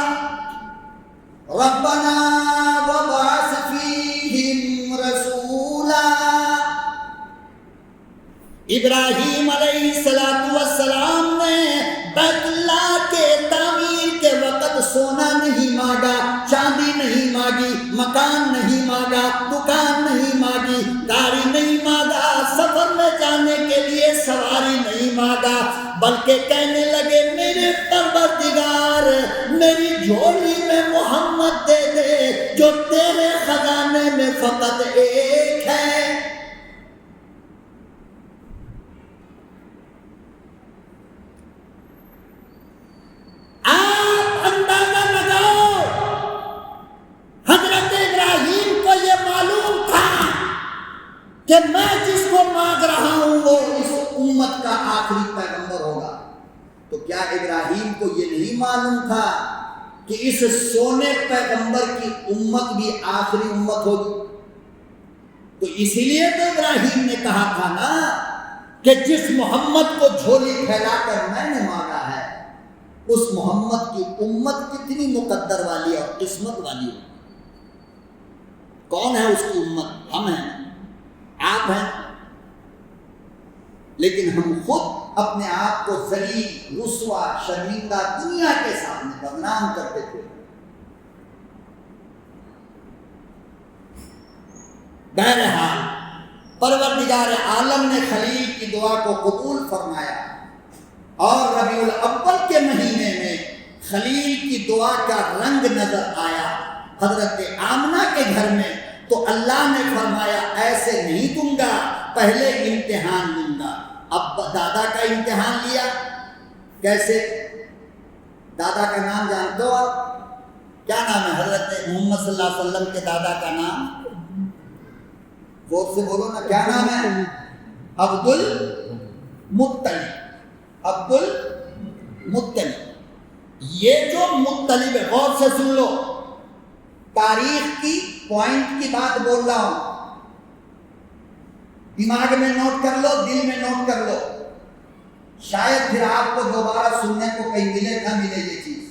ربنا وبعث فیہم رسولا۔ ابراہیم علیہ السلام نے بیت اللہ کے تعمیر کے وقت سونا نہیں مانگا، چاندی نہیں مانگی، مکان نہیں مانگا، دکان نہیں مانگی، گاڑی نہیں مانگا، سفر میں جانے کے لیے سواری نہیں مانگا، بلکہ کہنے لگے میرے پروردگار میری جھولی میں محمد دے دے جو تیرے خزانے میں فقط ایک ہے۔ آپ اندازہ لگاؤ، حضرت ابراہیم کو یہ معلوم تھا کہ میں جس کو مانگ رہا ہوں وہ اس امت کا آخری پیغمبر ہوگا، تو کیا ابراہیم کو یہ نہیں معلوم تھا کہ اس سونے پیغمبر کی امت بھی آخری امت ہوگی؟ تو اسی لیے تو ابراہیم نے کہا تھا نا کہ جس محمد کو جھولی پھیلا کر میں نے مانگا ہے اس محمد کی امت کتنی مقدر والی اور قسمت والی ہوگی۔ کون ہے اس کی امت؟ ہم ہیں، آپ ہیں، لیکن ہم خود اپنے آپ کو ذلیل، رسوا، شرمندہ دنیا کے سامنے بدنام کرتے تھے۔ بہرحال پروردگار عالم نے خلیل کی دعا کو قبول فرمایا اور ربیع الاول کے مہینے میں خلیل کی دعا کا رنگ نظر آیا حضرت آمنہ کے گھر میں، تو اللہ نے فرمایا ایسے نہیں دوں گا، پہلے امتحان لوں گا۔ اب دادا کا امتحان لیا، کیسے؟ دادا کا نام جانتے ہو آپ؟ کیا نام ہے حضرت محمد صلی اللہ علیہ وسلم کے دادا کا نام؟ غور سے بولو نا، کیا نام ہے؟ عبد المطلب۔ یہ جو مطلب ہے، غور سے سن لو، تاریخ کی پوائنٹ کی بات بول رہا ہوں، دماغ میں نوٹ کر لو، دل میں نوٹ کر لو، شاید پھر آپ کو دوبارہ سننے کو کہیں ملے نہ ملے یہ چیز۔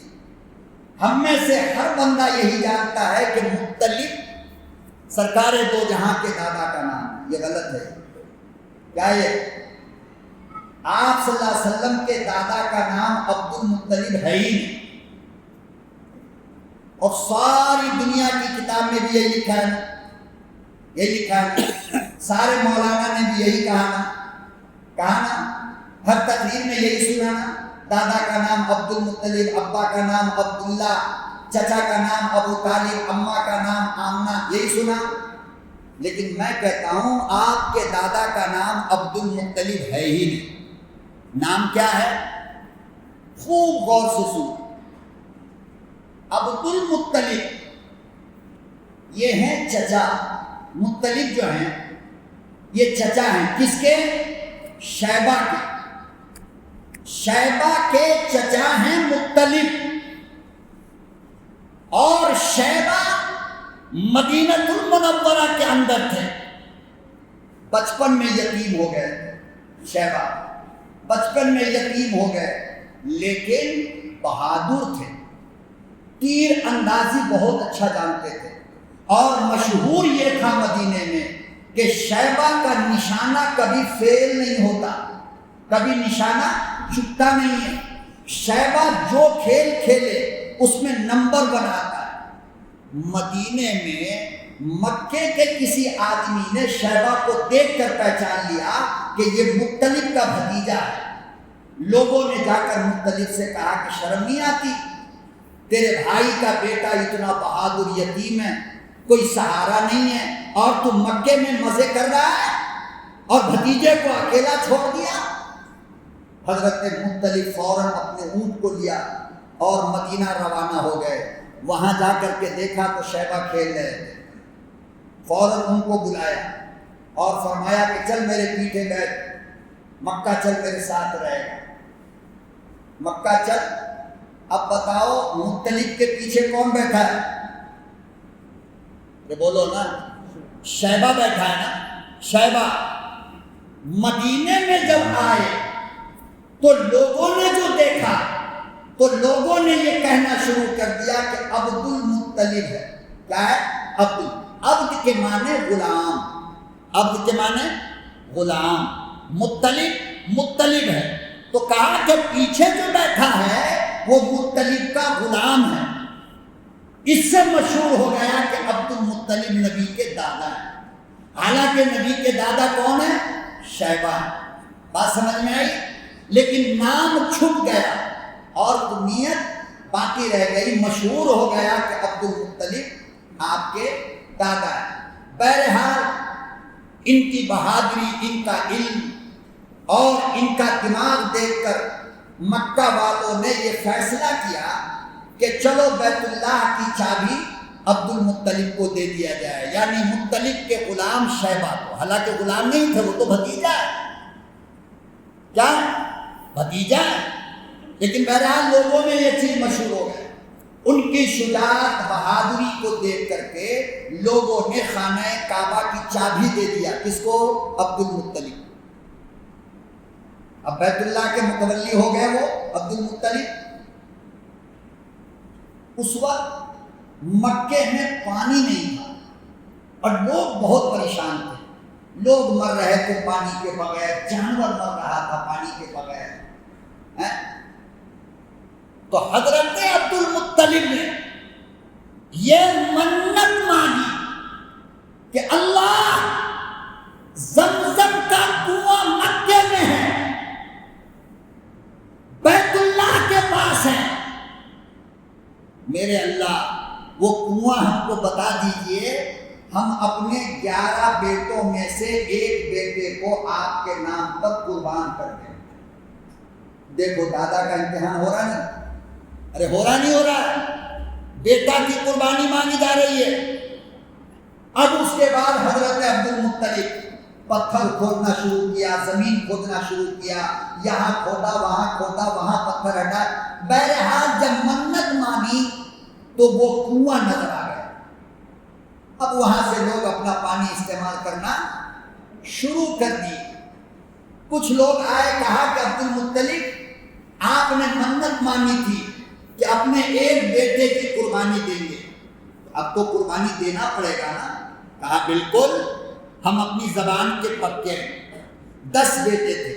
ہم میں سے ہر بندہ یہی جانتا ہے کہ مطلب سرکار دو جہاں کے دادا کا نام، یہ غلط ہے۔ کیا یہ؟ آپ صلی اللہ علیہ وسلم کے دادا کا نام عبد المطلب ہے ہی نہیں، اور ساری دنیا کی کتاب میں بھی یہی لکھا ہے، یہی لکھا ہے، سارے مولانا نے بھی یہی کہا نا، ہر تقریر میں یہی سنا نا، دادا کا نام عبد المطلب، ابا کا نام عبداللہ، چچا کا نام ابو طالب، اماں کا نام آمنہ، یہی سنا۔ لیکن میں کہتا ہوں آپ کے دادا کا نام عبد المطلب ہے ہی نہیں۔ نام کیا ہے؟ خوب غور سے سنو، عبد المطلب یہ ہیں چچا، مطلب جو ہیں یہ چچا ہیں، کس کے؟ شیبہ کے۔ شیبہ کے چچا ہیں مطلب، اور شیبہ مدینہ المنورہ کے اندر تھے، بچپن میں یتیم ہو گئے، شیبہ بچپن میں یتیم ہو گئے، لیکن بہادر تھے، تیر اندازی بہت اچھا جانتے تھے، اور مشہور یہ تھا مدینے میں کہ شیبہ کا نشانہ کبھی فیل نہیں ہوتا، کبھی نشانہ چکتا نہیں ہے۔ شیبہ جو کھیل کھیلے اس میں نمبر بناتا ہے۔ مدینے میں مکے کے کسی آدمی نے شیبہ کو دیکھ کر پہچان لیا کہ یہ مطلب کا بھتیجا ہے۔ لوگوں نے جا کر مطلب سے کہا کہ شرم نہیں آتی، تیرے بھائی کا بیٹا اتنا بہادر یتیم ہے، کوئی سہارا نہیں ہے، اور تو مکے میں مزے کر رہا ہے اور بھتیجے کو اکیلا چھوڑ دیا۔ حضرت مطلب فوراً اپنے اونٹ کو لیا اور مدینہ روانہ ہو گئے۔ وہاں جا کر کے دیکھا تو شیبہ کھیل رہے تھے، فوراً ان کو بلایا اور فرمایا کہ چل میرے پیچھے بیٹھ، مکہ چل میرے ساتھ رہے گا، مکہ چل۔ اب بتاؤ مطلب کے پیچھے کون بیٹھا ہے؟ یہ بولو نا، شیبہ بیٹھا ہے نا۔ شیبہ مدینے میں جب آئے تو لوگوں نے جو دیکھا تو لوگوں نے یہ کہنا شروع کر دیا کہ عبد المطلب ہے۔ کیا ہے؟ عبد۔ عبد کے معنی غلام، عبد کے معنی غلام، مطلب ہے۔ تو کہا کہ پیچھے جو بیٹھا ہے وہ مطلب کا غلام ہے۔ اس سے مشہور ہو گیا کہ عبد المطلب نبی کے دادا ہیں، حالانکہ نبی کے دادا کون ہے؟ شیبہ ہے۔ بات سمجھ میں آئی؟ لیکن نام چھپ گیا اور نیت باقی رہ گئی، مشہور ہو گیا کہ عبد المطلب آپ کے دادا ہے۔ بہرحال ان کی بہادری، ان کا علم اور ان کا دماغ دیکھ کر مکہ والوں نے یہ فیصلہ کیا کہ چلو بیت اللہ کی چابی عبد المطلب کو دے دیا جائے، یعنی مطلب کے غلام شیبہ کو۔ حالانکہ غلام نہیں تھے، وہ تو بھتیجا ہے۔ کیا؟ بھتیجا ہے۔ لیکن بہرحال لوگوں میں یہ چیز مشہور ہو گئی۔ ان کی شجاعت، بہادری کو دیکھ کر کے لوگوں نے خانہ کعبہ کی چابی دے دیا۔ کس کو؟ عبد المطلب۔ اب بیت اللہ کے متولی ہو گئے وہ عبد المطلب۔ اس وقت مکے میں پانی نہیں تھا اور لوگ بہت پریشان تھے، لوگ مر رہے تھے پانی کے بغیر، جانور مر رہا تھا پانی کے بغیر۔ تو حضرت عبد المطلب نے یہ منت مانگی کہ اللہ، زمزم کا کنواں مکے میں ہے، بیت اللہ کے پاس ہے، میرے اللہ وہ کنواں ہم کو بتا دیجئے، ہم اپنے 11 بیٹوں میں سے ایک بیٹے کو آپ کے نام پر قربان کر دیں۔ دیکھو دادا کا امتحان ہو رہا نہیں؟ ارے ہو رہا نہیں ہو رہا؟ بیٹا کی قربانی مانگی جا رہی ہے۔ اب اس کے بعد حضرت عبد المطلب پتھر کھودنا شروع کیا، زمین کھودنا شروع کیا، یہاں کھودا وہاں کھودا، وہاں پتھر ہٹا۔ بہرحال جب منت مانی تو وہ کنواں نظر آ گیا۔ اب وہاں سے لوگ اپنا پانی استعمال کرنا شروع کر دیے۔ کچھ لوگ آئے، کہا کہ عبد المطلب آپ نے منت مانی تھی کہ اپنے ایک بیٹے کی قربانی دیں گے، اب تو قربانی دینا پڑے گا نا۔ کہا بالکل، ہم اپنی زبان کے پکے ہیں۔ 10 بیٹے تھے،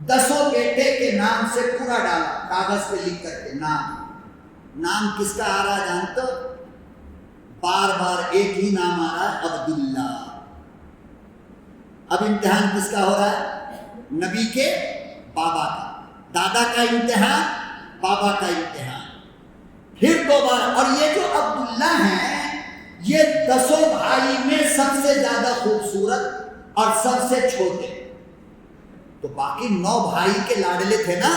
10 بیٹے کے نام سے پورا ڈالا کاغذ پہ لکھ کر کے نام کس کا آ رہا جانتے ہو؟ بار بار ایک ہی نام آ رہا ہے، عبداللہ۔ اب امتحان کس کا ہو رہا ہے؟ نبی کے بابا کا، دادا کا امتحان، بابا کا امتحان، پھر دوبارہ۔ اور یہ جو عبداللہ ہیں یہ 10 بھائی میں سب سے زیادہ خوبصورت اور سب سے چھوٹے، تو باقی 9 بھائی کے لاڈلے تھے نا،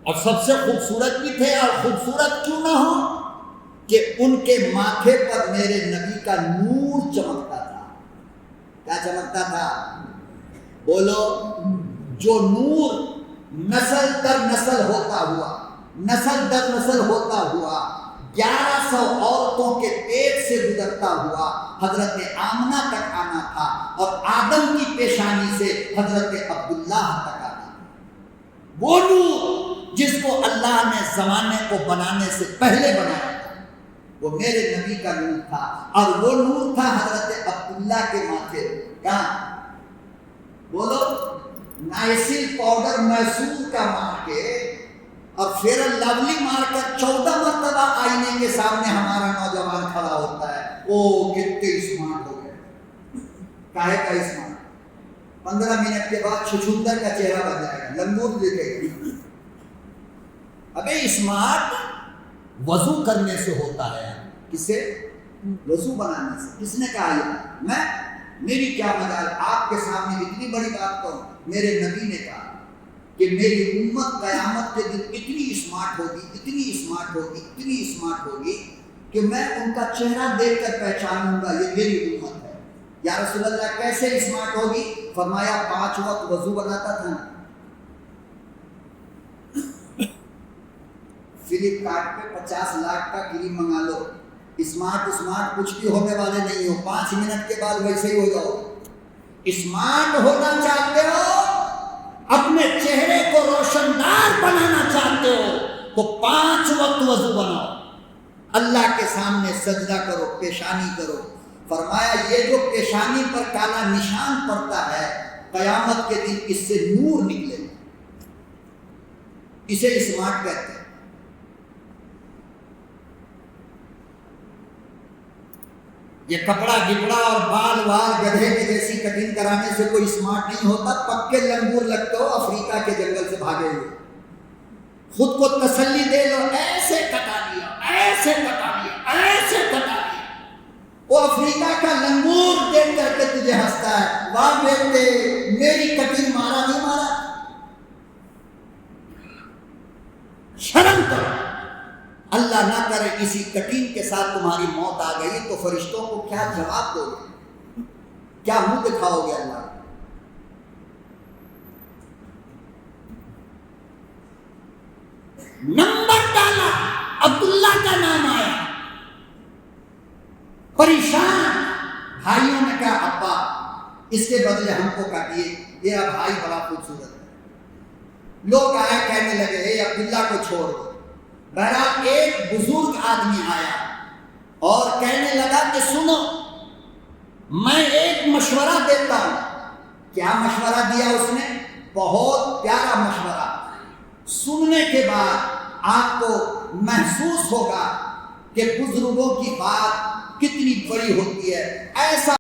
اور سب سے خوبصورت بھی تھے۔ اور خوبصورت کیوں نہ ہو کہ ان کے ماتھے پر میرے نبی کا نور چمکتا تھا۔ کیا چمکتا تھا؟ بولو، جو نور نسل در نسل ہوتا ہوا، نسل در نسل ہوتا ہوا 1100 عورتوں کے پیٹ سے گزرتا ہوا حضرت آمنہ تک آنا تھا، اور آدم کی پیشانی سے حضرت عبداللہ تک آنا تھا۔ وہ نور جس کو اللہ نے زمانے کو بنانے سے پہلے بنایا وہ میرے نبی کا نور تھا، اور وہ نور تھا حضرت عبداللہ کے ماتھے۔ کہاں بولو؟ نائسل پاؤڈر میسور کا مار کے اور فیئر لولی مار کر 14 مرتبہ آئینے کے سامنے ہمارا نوجوان کھڑا ہوتا ہے، او کتنے اسمارٹ ہو گئے۔ کاہے کا اسمارٹ؟ 15 منٹ کے بعد چھچھندر کا چہرہ بن جائے گا، لنگور دیکھے گا۔ ابے اسمارٹ وضو کرنے سے ہوتا ہے۔ کس سے؟ وضو بنانے سے۔ کس نے کہا یہ؟ میری کیا مجال آپ کے سامنے اتنی بڑی بات کہوں؟ میرے نبی نے کہا کہ میری امت قیامت کے دن اتنی اسمارٹ ہوگی، اتنی اسمارٹ ہوگی، اتنی اسمارٹ ہوگی کہ میں ان کا چہرہ دیکھ کر پہچانوں گا یہ میری امت ہے۔ یا رسول اللہ کیسے اسمارٹ ہوگی؟ فرمایا 5 وقت وضو بناتا تھا نا، فلپکارٹ پہ 50 لاکھ کا کریم منگا لو، اسمارٹ کچھ بھی ہونے والے نہیں ہو، 5 منٹ کے بعد ویسے ہی ہو جاؤ۔ اسمارٹ ہونا چاہتے ہو، اپنے چہرے کو روشندار بنانا چاہتے ہو تو 5 وقت وضو بناؤ، اللہ کے سامنے سجدہ کرو، پیشانی کرو۔ فرمایا یہ جو پیشانی پر کالا نشان پڑتا ہے قیامت کے دن اس سے نور نکلے گا، اسے اسمارٹ کہتے ہیں۔ یہ کپڑا گپڑا اور بال گدھے کے جیسی کٹنگ کرانے سے کوئی اسمارٹ نہیں ہوتا، پکے لنگور لگتے ہو افریقہ کے جنگل سے بھاگے ہوئے۔ خود کو تسلی دے لو، ایسے کٹا لیا، ایسے کٹا لیا، ایسے کٹا لیا۔ وہ افریقہ کا لنگور دیکھ کر کے تجھے ہنستا ہے، واہ بیٹے میری کٹنگ مارا نہیں مارا۔ شرم کرو، اللہ نہ کرے کسی کٹین کے ساتھ تمہاری موت آ گئی تو فرشتوں کو کیا جواب دو گے؟ کیا منہ دکھاؤ گے اللہ؟ نمبر ڈالا، عبداللہ کا نام آیا، پریشان بھائیوں نے کہا ابا اس کے بدلے ہم کو کاٹیے، میرا بھائی بڑا خوبصورت ہے۔ لوگ آئے کہنے لگے اے عبداللہ کو چھوڑ دو۔ بہرحال ایک بزرگ آدمی آیا اور کہنے لگا کہ سنو میں ایک مشورہ دیتا ہوں۔ کیا مشورہ دیا اس نے؟ بہت پیارا مشورہ، سننے کے بعد آپ کو محسوس ہوگا کہ بزرگوں کی بات کتنی بڑی ہوتی ہے۔ ایسا